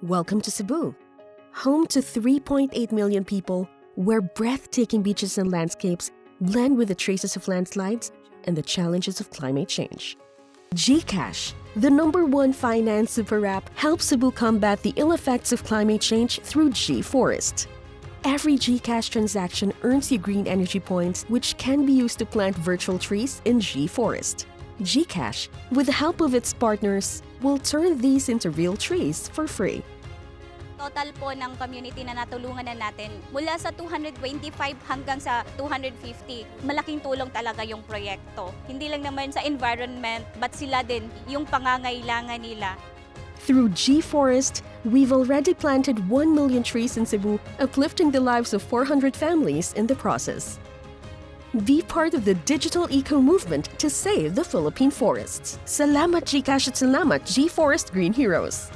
Welcome to Cebu, home to 3.8 million people, where breathtaking beaches and landscapes blend with the traces of landslides and the challenges of climate change. GCash, the #1 finance super app, helps Cebu combat the ill effects of climate change through GForest. Every GCash transaction earns you green energy points, which can be used to plant virtual trees in GForest. GCash, with the help of its partners, will turn these into real trees for free. Total po ng community na natulungan na natin, mula sa 225 hanggang sa 250, malaking tulong talaga yung proyekto. Hindi lang naman sa environment, but sila din yung pangangailangan nila. Through GForest, we've already planted 1 million trees in Cebu, uplifting the lives of 400 families in the process. Be part of the digital eco-movement to save the Philippine forests. Salamat GCash at salamat GForest Green Heroes!